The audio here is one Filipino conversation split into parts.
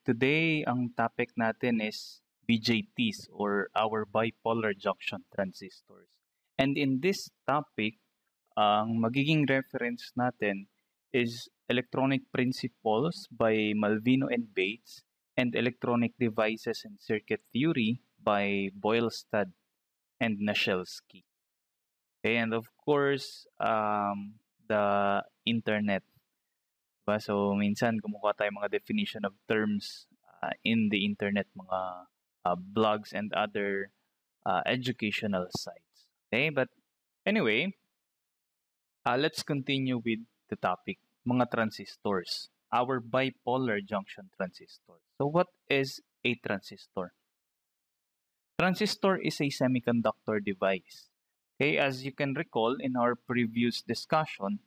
Today, ang topic natin is BJTs or our bipolar junction transistors. And in this topic, ang magiging reference natin is Electronic Principles by Malvino and Bates and Electronic Devices and Circuit Theory by Boylestad and Nashelski. Okay, and of course, the internet. Diba? So, minsan kumukuha tayo mga definition of terms in the internet, mga blogs and other educational sites. Okay, but anyway, let's continue with the topic, mga transistors, our bipolar junction transistor. So, what is a transistor? Transistor is a semiconductor device. Okay, as you can recall in our previous discussion,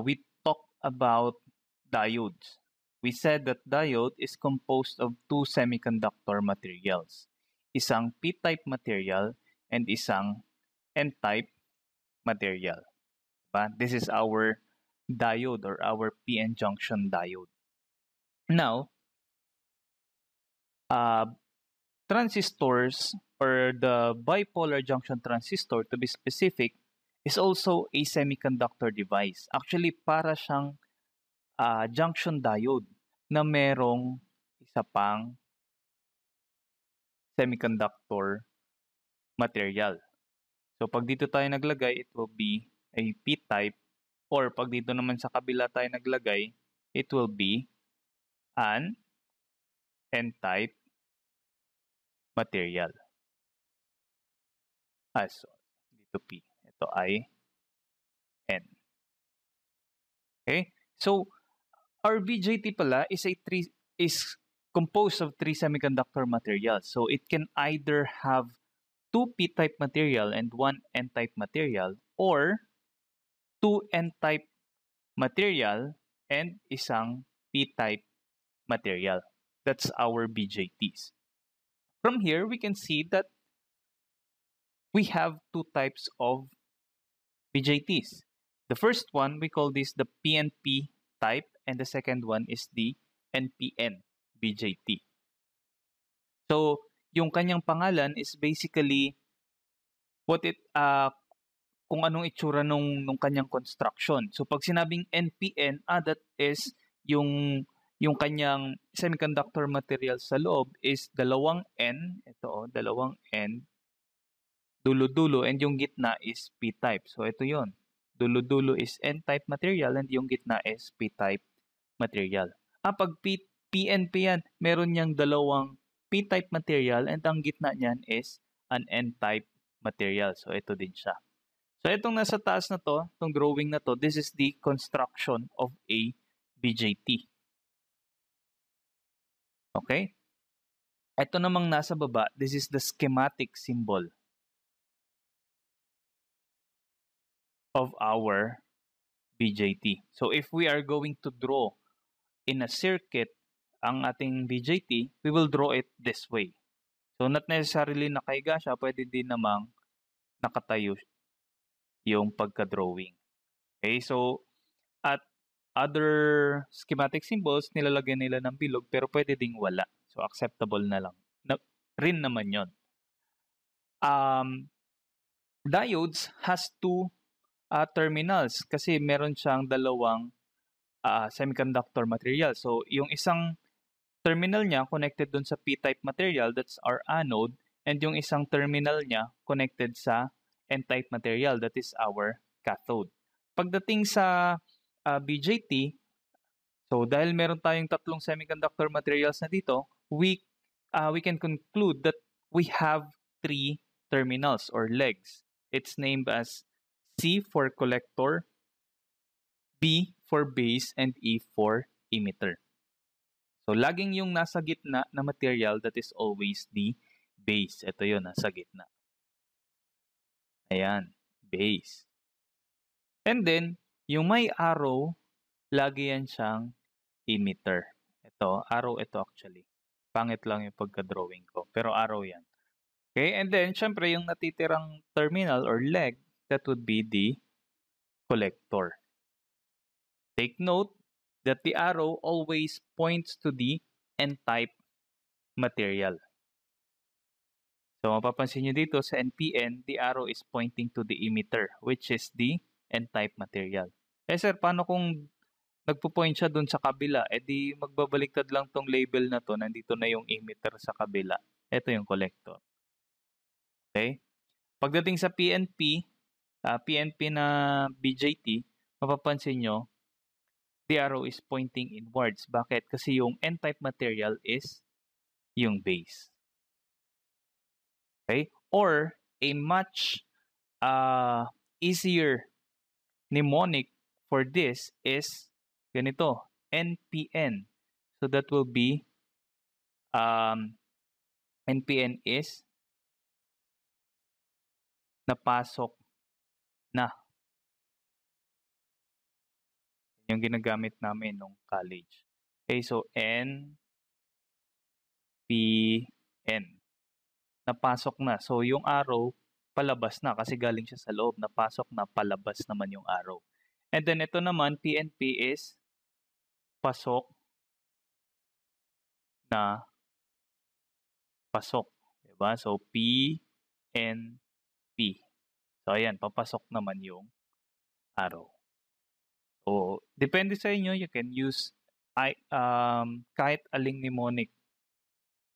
we talked about diodes. We said that diode is composed of two semiconductor materials, isang P-type material and isang N-type material. This is our diode or our PN junction diode. Now, transistors or the bipolar junction transistor, to be specific, is also a semiconductor device. Actually, para siyang junction diode na merong isa pang semiconductor material. So, pag dito tayo naglagay, it will be a P-type, or pag dito naman sa kabila tayo naglagay, it will be an N-type material. So, dito P. Ito ay N. Okay? So, our BJT pala is composed of three semiconductor materials. So, it can either have two P-type material and one N-type material, or two N-type material and isang P-type material. That's our BJTs. From here, we can see that we have two types of BJTs. The first one, we call this the PNP type, and the second one is the NPN BJT. So, yung kanyang pangalan is basically kung anong itsura nung kanyang construction. So, pag sinabing NPN, that is yung kanyang semiconductor material sa loob is dalawang N, dalawang N, dulo-dulo, and yung gitna is P-type. So, ito yon. Dulo-dulo is N-type material and yung gitna is P-type material. Pag PNP yan, meron niyang dalawang P-type material and ang gitna niyan is an N-type material. So, ito din siya. So, itong nasa taas na to, itong drawing na to, this is the construction of a BJT. Okay? Ito namang nasa baba, this is the schematic symbol of our BJT. So, if we are going to draw in a circuit ang ating BJT, we will draw it this way. So, not necessarily nakahiga siya, pwede din namang nakatayo yung pagka-drawing. Okay, so, at other schematic symbols, nilalagyan nila ng bilog, pero pwede ding wala. So, acceptable na lang. Rin naman yun. Diodes has two terminals kasi meron siyang dalawang semiconductor material. So, yung isang terminal niya connected dun sa P-type material, that's our anode, and yung isang terminal niya connected sa N-type material, that is our cathode. Pagdating sa BJT, so dahil meron tayong tatlong semiconductor materials na dito, we can conclude that we have three terminals or legs. It's named as C for collector, B for base, and E for emitter. So, laging yung nasa gitna na material, that is always the base. Ito yun, nasa gitna. Ayan, base. And then, yung may arrow, lagi yan siyang emitter. Ito, arrow ito actually. Pangit lang yung pagka-drawing ko, pero arrow yan. Okay, and then, syempre, yung natitirang terminal or leg, that would be the collector. Take note that the arrow always points to the N-type material. So, mapapansin nyo dito sa NPN, the arrow is pointing to the emitter, which is the N-type material. Eh sir, paano kung nagpo-point siya dun sa kabila? Eh di magbabaliktad lang tong label na to, nandito na yung emitter sa kabila. Ito yung collector. Okay? Pagdating sa PNP, PNP na BJT, mapapansin nyo, the arrow is pointing inwards. Bakit? Kasi yung N-type material is yung base. Okay? Or a much easier mnemonic for this is ganito, NPN. So that will be NPN is napasok na. Yung ginagamit namin nung college. Okay, so NPN. Napasok na. So yung arrow, palabas na kasi galing siya sa loob. Napasok na, palabas naman yung arrow. And then ito naman, PNP is pasok na pasok. Diba? So PNP. So ayan, papasok naman yung arrow. So depende sa inyo, you can use kahit aling mnemonic.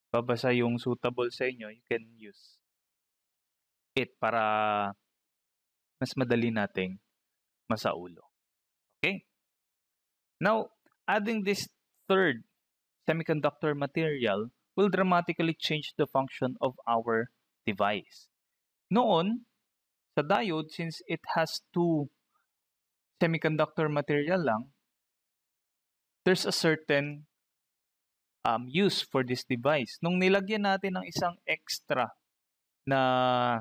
Babasa yung suitable sa inyo, you can use it para mas madali nating masaulo. Okay? Now, adding this third semiconductor material will dramatically change the function of our device. Noon, sa diode, since it has two semiconductor material lang, there's a certain use for this device. Nung nilagyan natin ng isang extra na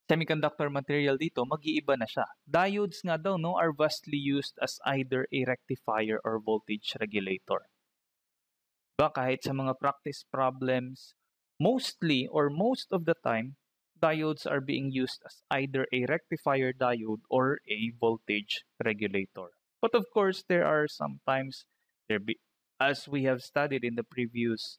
semiconductor material dito, mag-iiba na siya. Diodes nga daw, no, are vastly used as either a rectifier or voltage regulator. Ba, kahit sa mga practice problems, mostly or most of the time, diodes are being used as either a rectifier diode or a voltage regulator. But of course, there are sometimes, as we have studied in the previous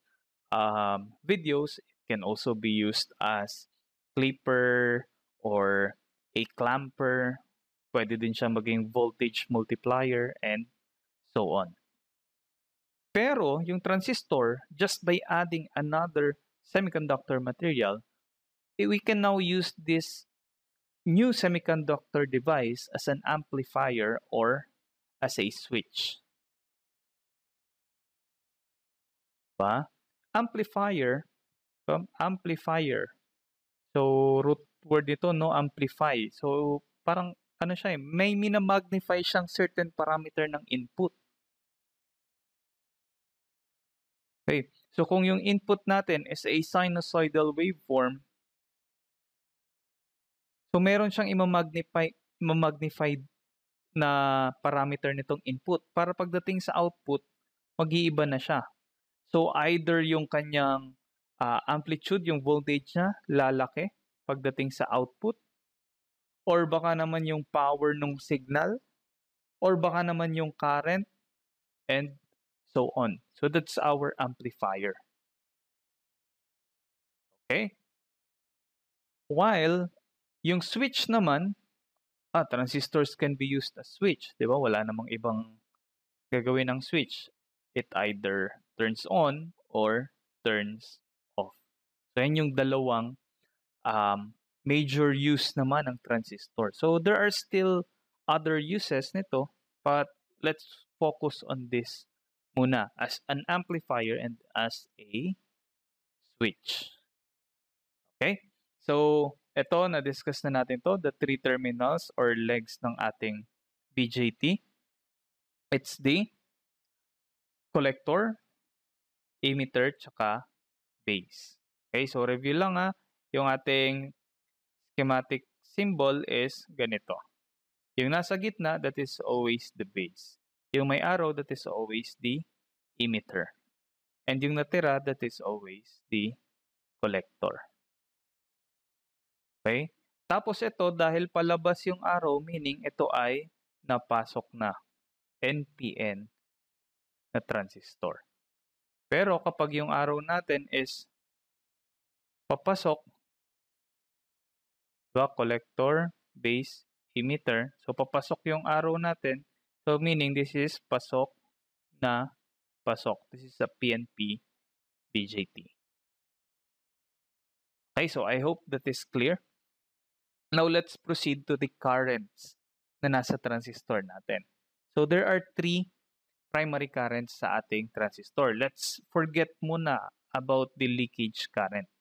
videos, it can also be used as clipper or a clamper. Pwede din siya maging voltage multiplier and so on. Pero yung transistor, just by adding another semiconductor material, we can now use this new semiconductor device as an amplifier or as a switch. Diba? Amplifier. So, root word nito, no? Amplify. So, parang, ano siya may minamagnify siyang certain parameter ng input. Okay. So, kung yung input natin is a sinusoidal waveform, so meron siyang imamagnified na parameter nitong input para pagdating sa output, mag-iiba na siya. So, either yung kanyang amplitude, yung voltage niya, lalaki pagdating sa output, or baka naman yung power ng signal, or baka naman yung current, and so on. So, that's our amplifier. Okay? While, yung switch naman, transistors can be used as switch. Di ba? Wala namang ibang gagawin ng switch. It either turns on or turns off. So, yan yung dalawang major use naman ng transistor. So, there are still other uses nito, but let's focus on this muna as an amplifier and as a switch. Okay? So, ito, na-discuss na natin to, the three terminals or legs ng ating BJT. It's the collector, emitter, tsaka base. Okay, so review lang yung ating schematic symbol is ganito. Yung nasa gitna, that is always the base. Yung may arrow, that is always the emitter. And yung natira, that is always the collector. Okay? Tapos ito, dahil palabas yung arrow, meaning ito ay napasok na NPN na transistor. Pero kapag yung arrow natin is papasok, diba? Collector, base, emitter. So, papasok yung arrow natin. So, meaning this is pasok na pasok. This is a PNP BJT. Okay, so I hope that is clear. Now, let's proceed to the currents na nasa transistor natin. So, there are three primary currents sa ating transistor. Let's forget muna about the leakage current.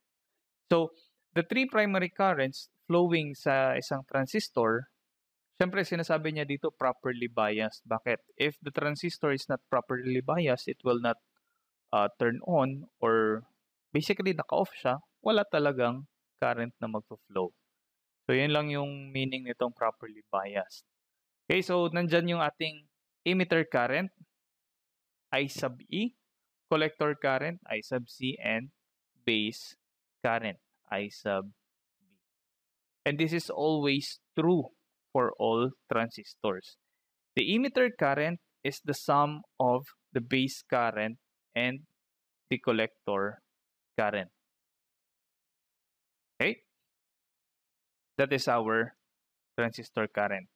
So, the three primary currents flowing sa isang transistor, syempre sinasabi niya dito properly biased. Bakit? If the transistor is not properly biased, it will not turn on or basically naka-off siya, wala talagang current na magfo-flow. So, yun lang yung meaning nitong properly biased. Okay, so nandyan yung ating emitter current, I sub E, collector current, I sub C, and base current, I sub B. And this is always true for all transistors. The emitter current is the sum of the base current and the collector current. Okay? That is our transistor current.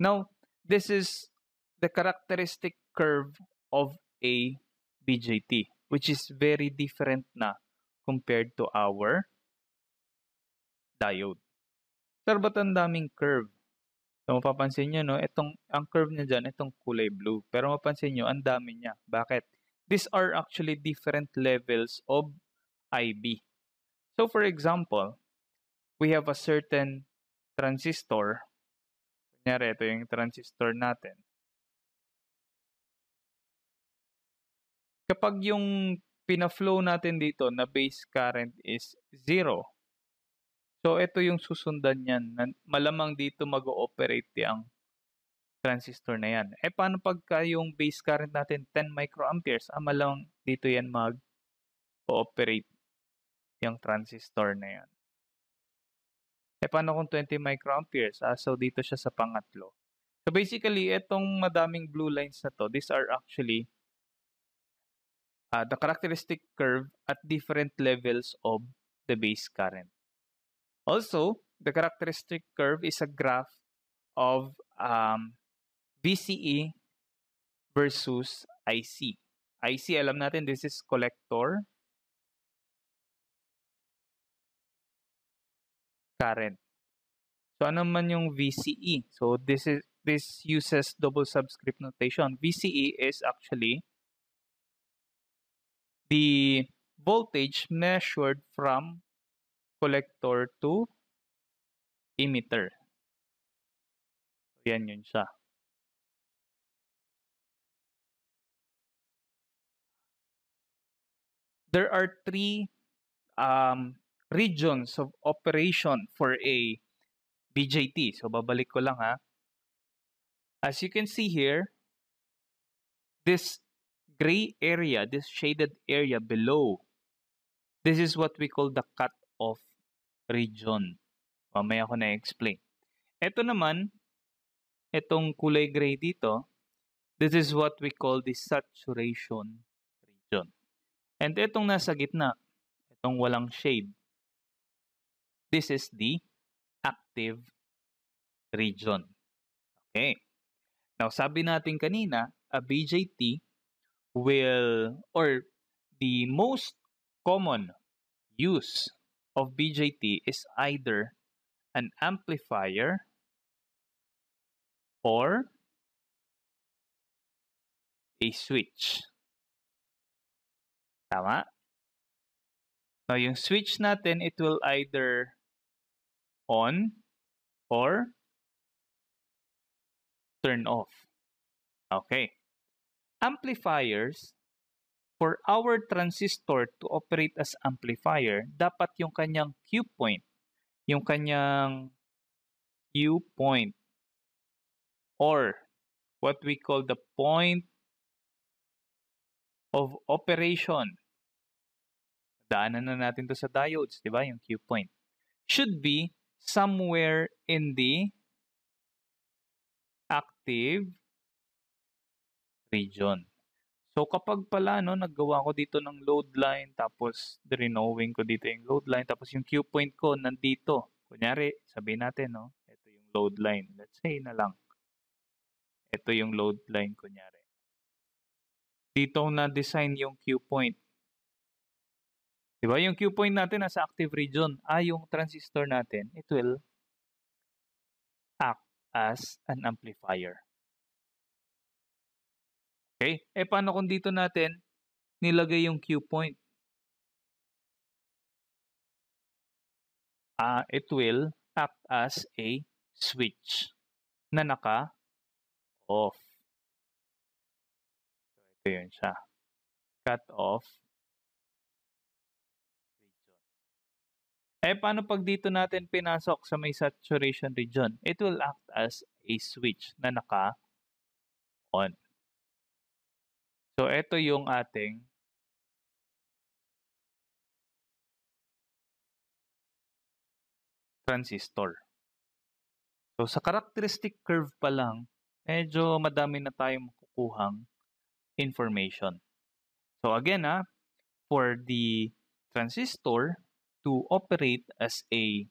Now, this is the characteristic curve of a BJT, which is very different na compared to our diode. Sir, ba't ang daming curve? So, mapapansin nyo, no, ang curve niya dyan, itong kulay blue. Pero mapansin nyo, ang dami niya. Bakit? These are actually different levels of IB. So, for example, we have a certain transistor. Kunyari, ito yung transistor natin. Kapag yung pina-flow natin dito na base current is 0, so ito yung susundan yan. Malamang dito mag-ooperate yung transistor na yan. Eh paano pagka yung base current natin 10 microamperes? Malamang dito yan mag-ooperate yung transistor na yan. Eh paano kung 20 microamperes? So dito siya sa pangatlo. So basically, itong madaming blue lines na to, these are actually the characteristic curve at different levels of the base current. Also, the characteristic curve is a graph of VCE versus IC. IC, alam natin, this is collector current. So, ano man yung VCE? So, this uses double subscript notation. VCE is actually the voltage measured from collector to emitter. So, yan yun siya. There are three regions of operation for a BJT. So, babalik ko lang ha. As you can see here, this gray area, this shaded area below, this is what we call the cut-off region. Mamaya ko na-explain. Ito naman, itong kulay gray dito, this is what we call the saturation region. And itong nasa gitna, itong walang shade, this is the active region. Okay. Now, sabi natin kanina, a BJT will, or the most common use of BJT is either an amplifier or a switch. Tama? Now, yung switch natin, it will either on or turn off. Okay. Amplifiers, for our transistor to operate as amplifier, dapat yung kanyang Q point, or what we call the point of operation. Daanan na natin to sa diodes, di ba? Yung Q point. Should be somewhere in the active region. So kapag pala no, naggawa ko dito ng load line, tapos drenowing ko dito yung load line, tapos yung Q point ko nandito. Kunyari, sabihin natin, no, ito yung load line. Let's say na lang, ito yung load line, kunyari. Dito na-design yung Q point. Diba? Yung Q point natin nasa active region. Yung transistor natin, it will act as an amplifier. Okay? Paano kung dito natin nilagay yung Q point? It will act as a switch na naka-off. So, ito yun siya. Cut off region. Paano pag dito natin pinasok sa may saturation region? It will act as a switch na naka-on. So, ito yung ating transistor. So, sa characteristic curve pa lang, medyo madami na tayong makukuhang information. So, again, for the transistor to operate as an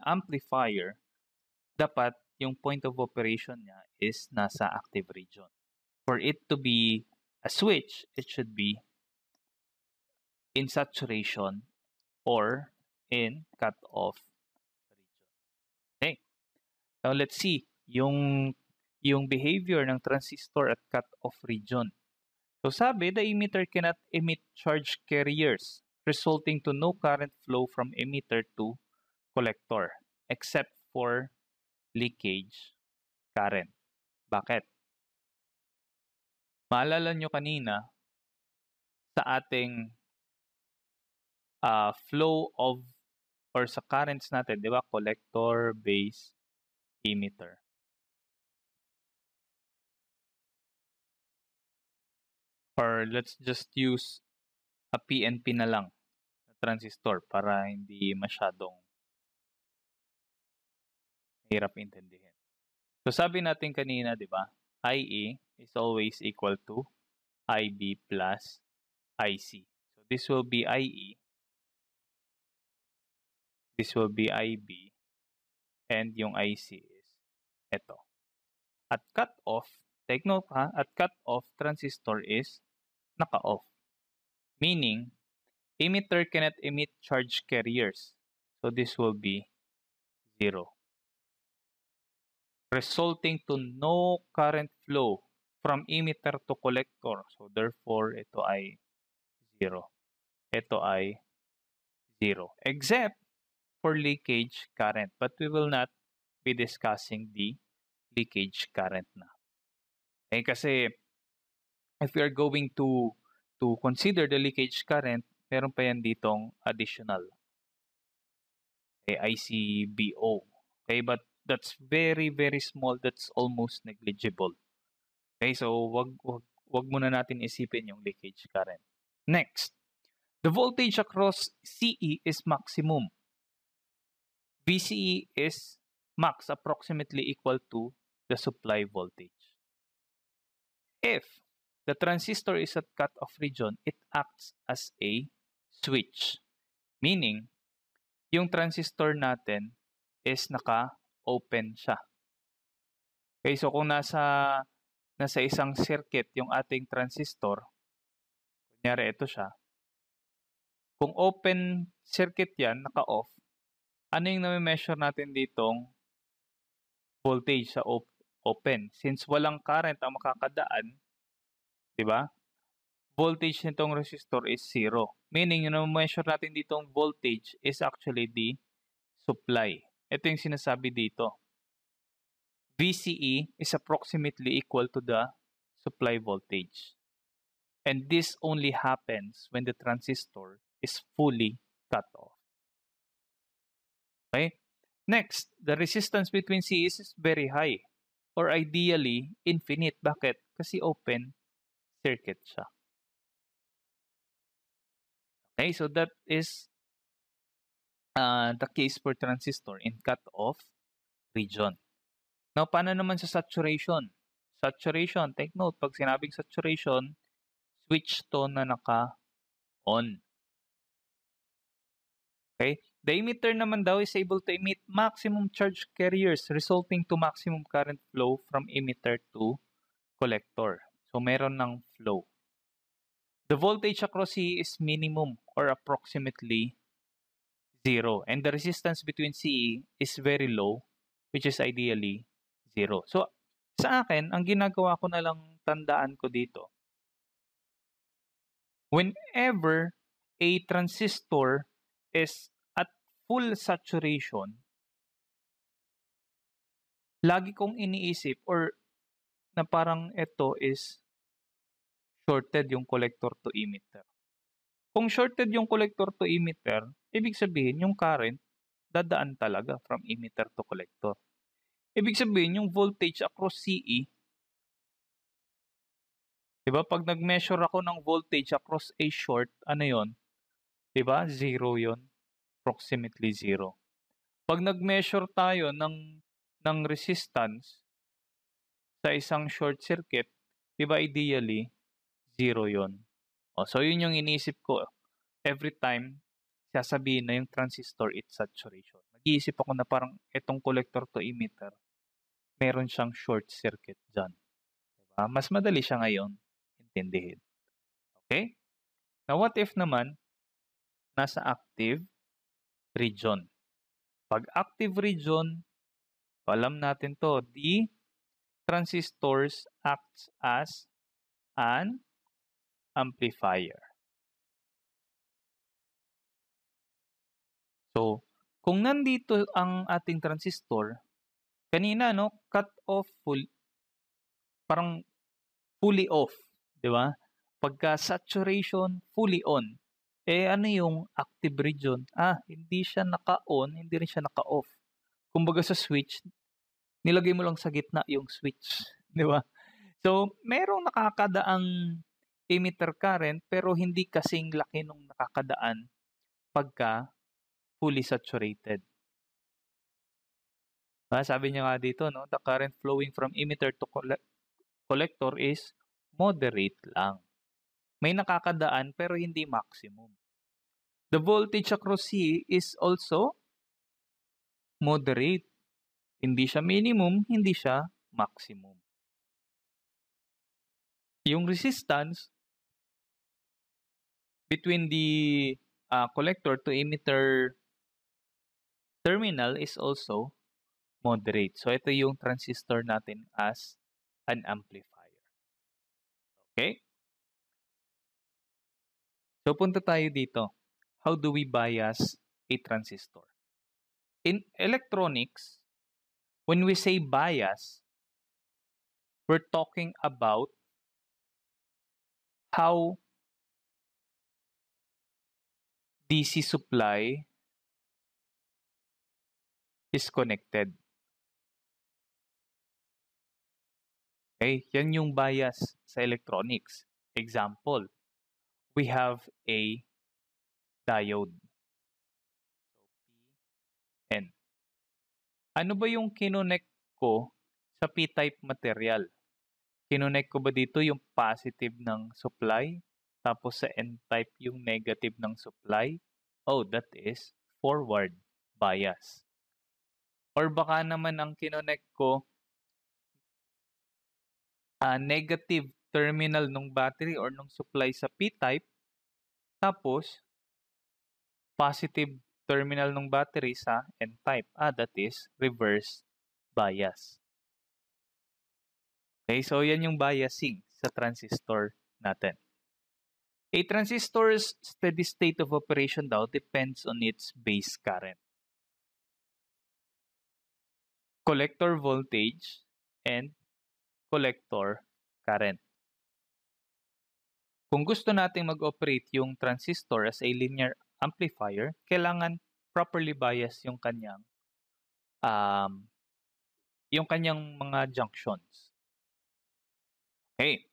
amplifier, dapat yung point of operation niya is nasa active region. For it to be a switch, it should be in saturation or in cut-off region. Okay. Now let's see yung behavior ng transistor at cut-off region. So sabi, the emitter cannot emit charge carriers, resulting to no current flow from emitter to collector, except for leakage current. Bakit? Maalala nyo kanina sa ating flow of or sa currents natin, di ba? Collector, base, emitter. Or let's just use a PNP na lang na transistor para hindi masyadong hirap intindihin. So sabi natin kanina, di ba? IE is always equal to IB plus IC. So this will be IE, this will be IB, and yung IC is ito. At cut-off, take note at cut-off transistor is naka-off. Meaning, emitter cannot emit charge carriers. So this will be 0. Resulting to no current flow from emitter to collector. So therefore, ito ay 0. Ito ay 0. Except for leakage current. But we will not be discussing the leakage current na. Kasi if we are going to consider the leakage current, meron pa yan ditong additional ICBO. Okay, but that's very, very small. That's almost negligible. Okay, so wag muna natin isipin yung leakage current. Next, the voltage across CE is maximum. VCE is max, approximately equal to the supply voltage. If the transistor is at cut-off region, it acts as a switch. Meaning, yung transistor natin is naka-open siya. Okay, so kung nasa isang circuit yung ating transistor, kunyari ito siya, kung open circuit yan, naka-off, ano yung nami-measure natin ditong voltage sa open? Since walang current ang makakadaan, di ba? Voltage nitong resistor is 0. Meaning, yung na-measure natin ditong voltage is actually the supply. Ito yung sinasabi dito. VCE is approximately equal to the supply voltage. And this only happens when the transistor is fully cut off. Okay? Next, the resistance between CEs is very high or ideally infinite. Bakit? Kasi open circuit siya. Okay, so that is the case for transistor in cut-off region. Now, paano naman sa saturation? Saturation. Take note, pag sinabing saturation, switch to na naka-on. Okay? The emitter naman daw is able to emit maximum charge carriers resulting to maximum current flow from emitter to collector. So, meron ng flow. The voltage across CE is minimum or approximately 0. And the resistance between CE is very low, which is ideally 0. So, sa akin, ang ginagawa ko na lang tandaan ko dito, whenever a transistor is at full saturation, lagi kong iniisip or na parang ito is shorted yung collector to emitter. Kung shorted yung collector to emitter, ibig sabihin yung current dadaan talaga from emitter to collector. Ibig sabihin yung voltage across CE, diba? Pag nag-measure ako ng voltage across a short, ano yon? Diba? 0 yon. Approximately 0. Pag nag-measure tayo ng resistance sa isang short circuit, diba ideally, 0 yon. So yun yung iniisip ko every time sasabihin na yung transistor it's saturation. Nag-iisip ako na parang itong collector to emitter, meron siyang short circuit dyan. Diba? Mas madali siya ngayon intindihin. Okay? Now what if naman nasa active region? Pag active region, alam natin to, the transistors acts as an amplifier. So, kung nandito ang ating transistor, kanina no, cut off parang fully off, di ba? Pagka saturation, fully on. Ano yung active region? Hindi siya naka-on, hindi rin siya naka-off. Kumbaga sa switch, nilagay mo lang sa gitna yung switch, di ba? So, merong nakakadaang emitter current pero hindi kasing laki nung nakakadaan pagka fully saturated. Sabi niya nga dito, no, the current flowing from emitter to collector is moderate lang. May nakakadaan pero hindi maximum. The voltage across C is also moderate. Hindi siya minimum, hindi siya maximum. Yung resistance between the collector to emitter terminal is also moderate. So, ito yung transistor natin as an amplifier. Okay? So, punta tayo dito. How do we bias a transistor? In electronics, when we say bias, we're talking about how DC supply is connected. Okay, yan yung bias sa electronics. Example, we have a diode. So, P, N. Ano ba yung kinonect ko sa P-type material? Kinonect ko ba dito yung positive ng supply? Tapos sa N-type yung negative ng supply? Oh, that is forward bias. Or baka naman ang kinonect ko negative terminal ng battery or ng supply sa P-type, tapos positive terminal ng battery sa N-type. That is reverse bias. Okay, so yan yung biasing sa transistor natin. A transistor's steady state of operation daw depends on its base current, collector voltage, and collector current. Kung gusto nating mag-operate yung transistor as a linear amplifier, kailangan properly bias yung kanyang mga junctions. Okay.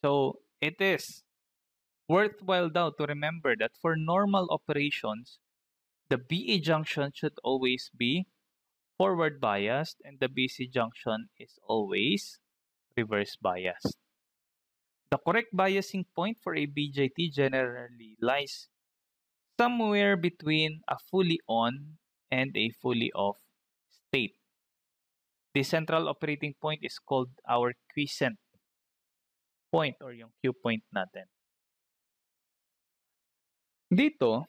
So, it is worthwhile daw to remember that for normal operations, the BA junction should always be forward biased and the BC junction is always reverse biased. The correct biasing point for a BJT generally lies somewhere between a fully on and a fully off state. The central operating point is called our quiescent point or yung Q point natin. Dito,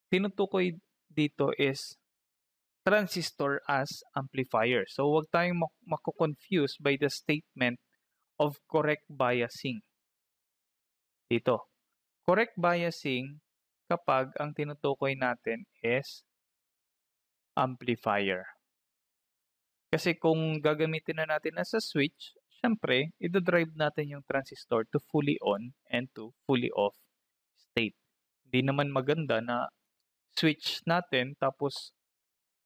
tinutukoy dito is transistor as amplifier. So huwag tayong mako-confuse by the statement of correct biasing. Dito, correct biasing kapag ang tinutukoy natin is amplifier. Kasi kung gagamitin na natin as a switch, syempre, i-drive natin yung transistor to fully on and to fully off state. Hindi naman maganda na switch natin tapos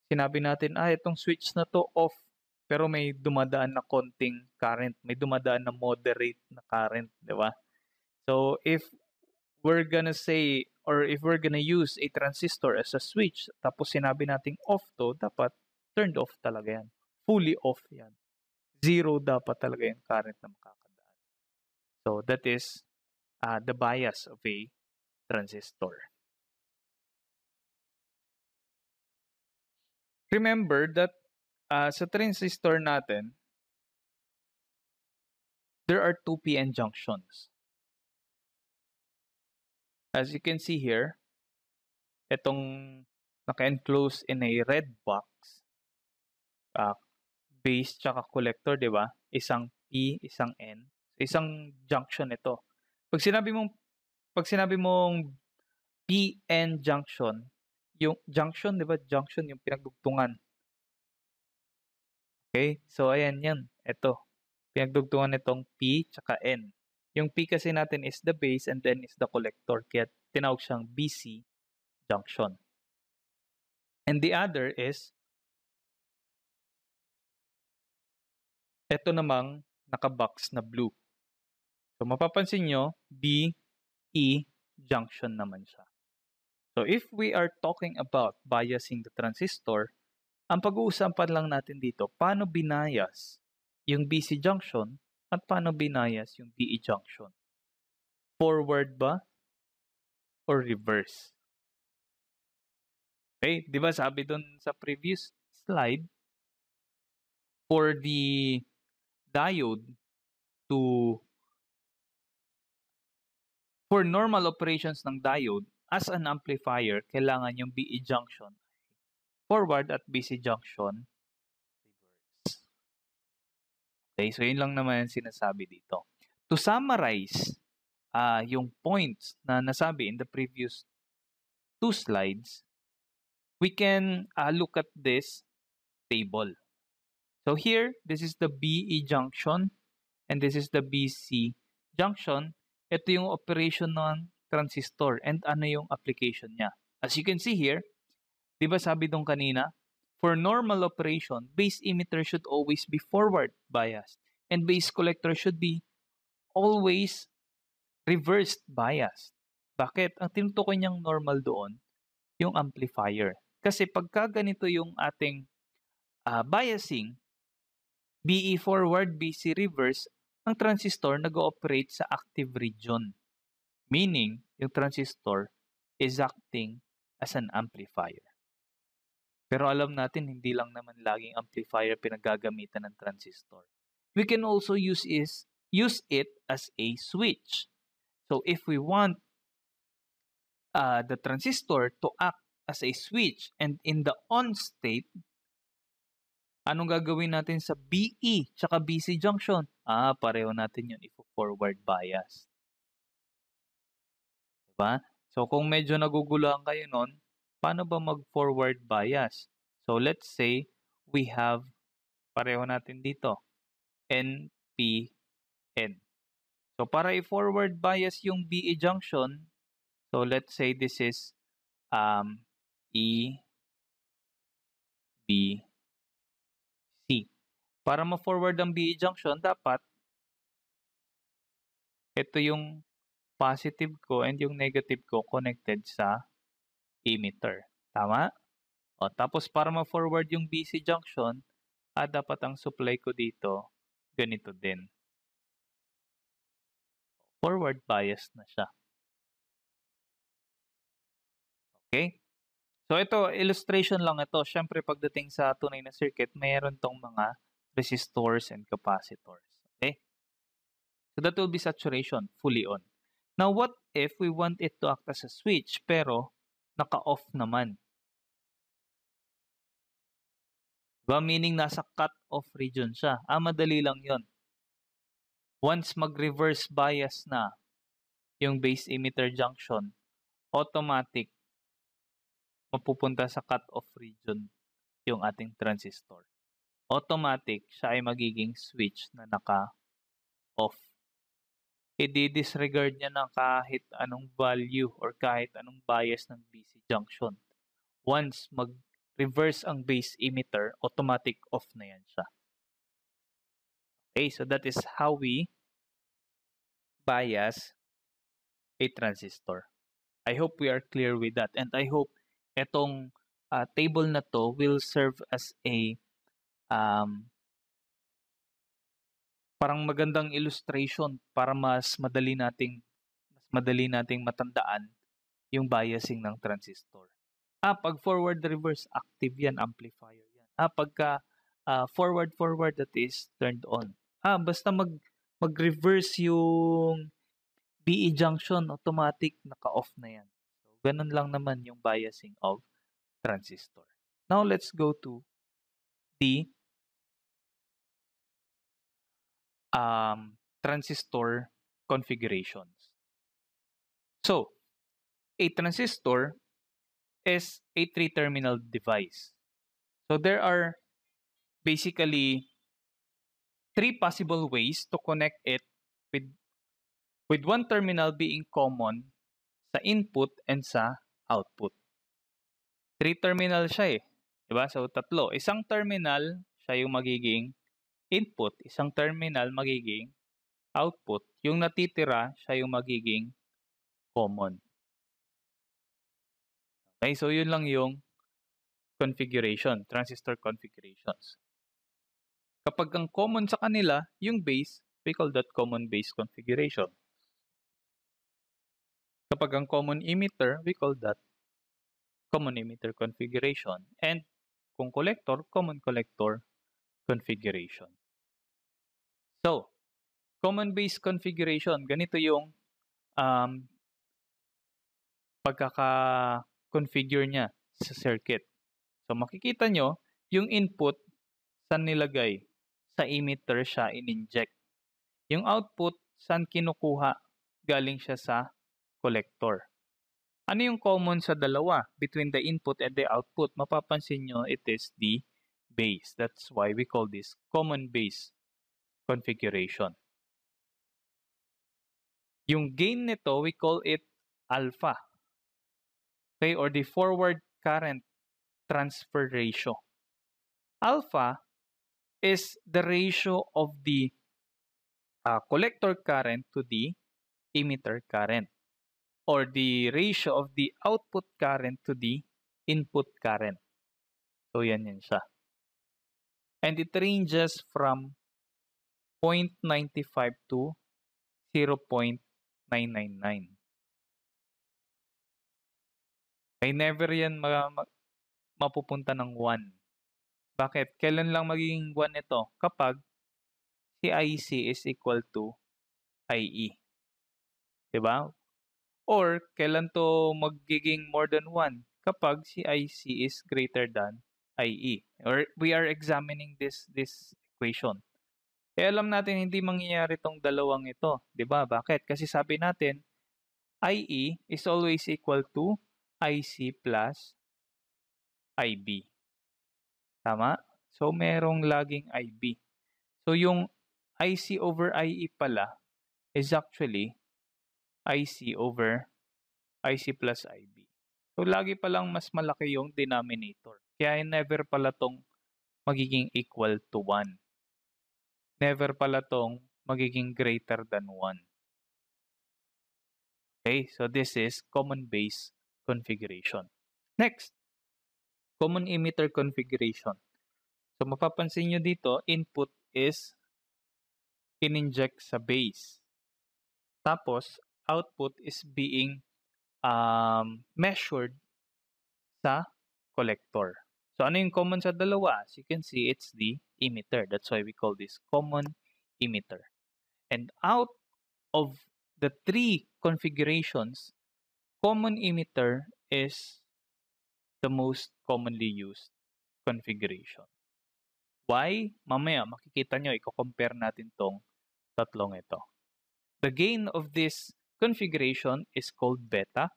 sinabi natin, itong switch na to off, pero may dumadaan na konting current, may dumadaan na moderate na current, di ba? So, if we're gonna say, or if we're gonna use a transistor as a switch, tapos sinabi nating off to, dapat turned off talaga yan. Fully off yan. Zero dapat talaga yung current na makakadaan. So, that is the bias of a transistor. Remember that sa transistor natin, there are two PN junctions. As you can see here, itong naka-enclose in a red box, base tsaka collector, di ba? Isang P, isang N. So, isang junction ito. Pag sinabi mong PN junction, yung junction, di ba? Junction, yung pinagdugtungan. Okay? So, ayan yan. Ito. Pinagdugtungan nitong P tsaka N. Yung P kasi natin is the base and then is the collector. Kaya tinawag siyang BC junction. And the other is ito namang nakabox na blue. So, mapapansin nyo, BE junction naman siya. So, if we are talking about biasing the transistor, ang pag-uusapan lang natin dito, paano binayas yung BC junction at paano binayas yung BE junction. Forward ba or reverse? Okay, di ba sabi dun sa previous slide, for the diode for normal operations ng diode, as an amplifier, kailangan yung BE junction forward at BC junction reverse. Okay, so yun lang naman yung sinasabi dito. To summarize yung points na nasabi in the previous two slides, we can look at this table. So here, this is the BE junction and this is the BC junction. Ito yung operation ng transistor and ano yung application niya. As you can see here, di ba sabi dong kanina, for normal operation, base emitter should always be forward biased and base collector should be always reversed biased. Bakit? Ang tinutukoy niyang normal doon, yung amplifier. Kasi pagka ganito yung ating biasing, BE forward, BC reverse, ang transistor nag-ooperate sa active region. Meaning, yung transistor is acting as an amplifier. Pero alam natin, hindi lang naman laging amplifier pinagagamitan ng transistor. We can also use it as a switch. So if we want the transistor to act as a switch and in the on state, anong gagawin natin sa BE tsaka BC junction? Pareho natin yun i-forward bias. Diba? So kung medyo naguguluhan kayo nun, paano ba mag-forward bias? So let's say we have, pareho natin dito, N, P, N. So para i-forward bias yung BE junction, so let's say this is E, B, C. Para ma-forward ang BE junction, dapat ito yung positive ko and yung negative ko connected sa emitter. Tama? O, tapos para ma-forward yung BC junction, dapat ang supply ko dito, ganito din. Forward bias na siya. Okay? So ito, illustration lang ito. Siyempre, pagdating sa tunay na circuit, mayroon tong mga resistors and capacitors. Okay? So that will be saturation, fully on. Now, what if we want it to act as a switch, pero naka-off naman? Diba? Meaning, nasa cut-off region siya. Madali lang yon. Once mag-reverse bias na yung base emitter junction, automatic mapupunta sa cut-off region yung ating transistor. Automatic, siya ay magiging switch na naka-off. I-disregard niya ng kahit anong value or kahit anong bias ng BC junction. Once mag-reverse ang base emitter, automatic off na yan siya. Okay, so that is how we bias a transistor. I hope we are clear with that, and I hope etong table na to will serve as a parang magandang illustration para mas madali nating matandaan yung biasing ng transistor. Pag forward reverse, active yan, amplifier yan. Pagka forward that is turned on. Basta mag-reverse yung BE junction, automatic naka-off na yan. So, ganun lang naman yung biasing of transistor. Now, let's go to the transistor configurations. So, a transistor is a three-terminal device. So, there are basically three possible ways to connect it with one terminal being common sa input and sa output. Three-terminal siya eh. Diba? So, tatlo. Isang terminal, siya yung magiging input. Isang terminal, magiging output. Yung natitira, siya yung magiging common. Okay, so yun lang yung configuration, transistor configurations. Kapag ang common sa kanila, yung base, we call that common base configuration. Kapag ang common emitter, we call that common emitter configuration. And kung collector, common collector configuration. So, common base configuration, ganito yung pagkaka-configure niya sa circuit. So, makikita nyo, yung input, saan nilagay? Sa emitter siya in-inject. Yung output, saan kinukuha? Galing siya sa collector. Ano yung common sa dalawa between the input and the output? Mapapansin nyo, it is the base. That's why we call this common base configuration. Yung gain nito, we call it alpha. Okay, or the forward current transfer ratio. Alpha is the ratio of the collector current to the emitter current, or the ratio of the output current to the input current. So, yan siya. And it ranges from 0.95 to 0.999. Ay never yan mapupunta ng 1. Bakit? Kailan lang magiging 1 ito? Kapag si IC is equal to IE. Diba? Or, kailan to magiging more than 1? Kapag si IC is greater than IE. Or, we are examining this equation. Kaya alam natin hindi mangyayari tong dalawang ito. Diba? Bakit? Kasi sabi natin, IE is always equal to IC plus IB. Tama? So, merong laging IB. So, yung IC over IE pala is actually IC over IC plus IB. So, lagi palang mas malaki yung denominator. Kaya never pala tong magiging equal to 1. Never pala tong magiging greater than 1. Okay, so this is common base configuration. Next, common emitter configuration. So, mapapansin nyo dito, input is in-inject sa base. Tapos, output is being measured sa collector. So, ano yung common sa dalawa? As you can see, it's the emitter. That's why we call this common emitter. And out of the three configurations, common emitter is the most commonly used configuration. Why? Mamaya makikita nyo, i-compare natin tong tatlong ito. The gain of this configuration is called beta,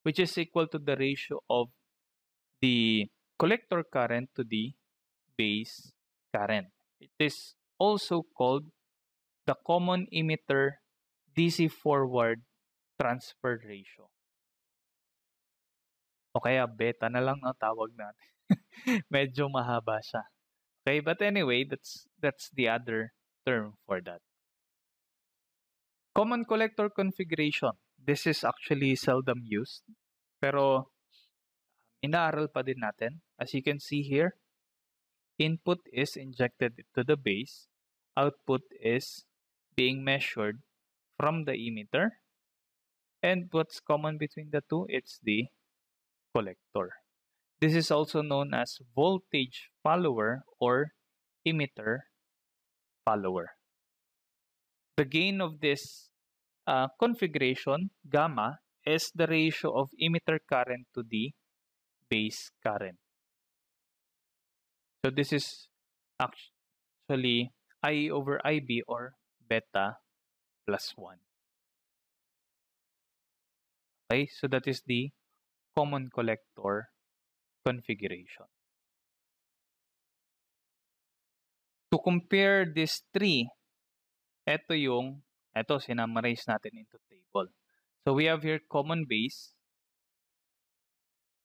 which is equal to the ratio of the collector current to the base current. It is also called the common emitter DC forward transfer ratio. O kaya beta na lang ang tawag natin. Medyo mahaba siya. Okay, but anyway, that's the other term for that. Common collector configuration. This is actually seldom used, pero inaaral pa din natin. As you can see here, input is injected into the base, output is being measured from the emitter, and what's common between the two? It's the collector. This is also known as voltage follower or emitter follower. The gain of this configuration, gamma, is the ratio of emitter current to the base current. So this is actually I over IB or beta plus 1. Okay, so that is the common collector configuration. To compare these three, ito sinamarize natin into table. So we have here common base,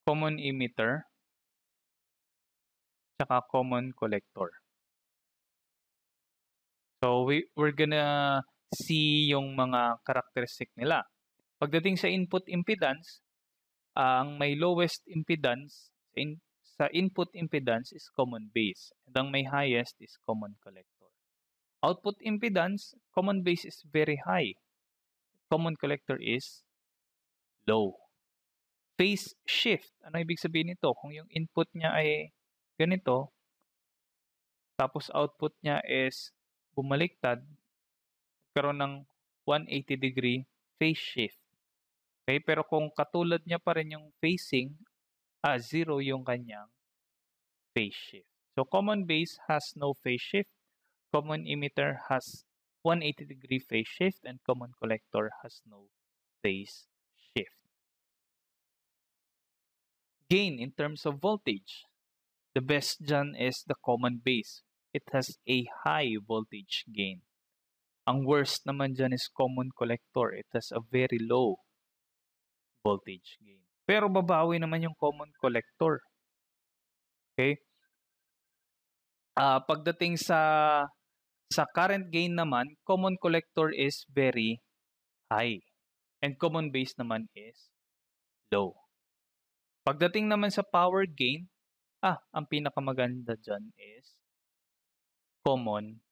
common emitter, tsaka common collector. So we're gonna see yung mga characteristic nila. Pagdating sa input impedance, ang may lowest impedance sa input impedance is common base, and ang may highest is common collector. Output impedance, common base is very high. Common collector is low. Phase shift, ano ibig sabihin nito? Kung yung input niya ay ganito, tapos output niya is bumaliktad, nagkaroon ng 180-degree phase shift. Okay, pero kung katulad niya pa rin yung phasing, zero yung kanyang phase shift. So common base has no phase shift, common emitter has 180-degree phase shift, and common collector has no phase shift. Gain in terms of voltage, the best dyan is the common base. It has a high voltage gain. Ang worst naman dyan is common collector. It has a very low voltage gain. Pero babawi naman yung common collector. Okay? Pagdating sa current gain naman, common collector is very high. And common base naman is low. Pagdating naman sa power gain, ang pinakamaganda dyan is common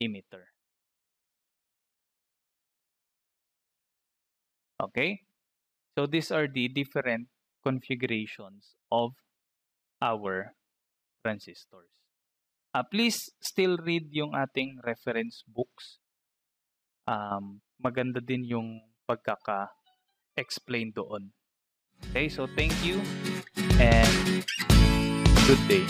emitter. Okay? So these are the different configurations of our transistors. Please still read yung ating reference books. Maganda din yung pagkaka-explain doon. Okay, so thank you and good day.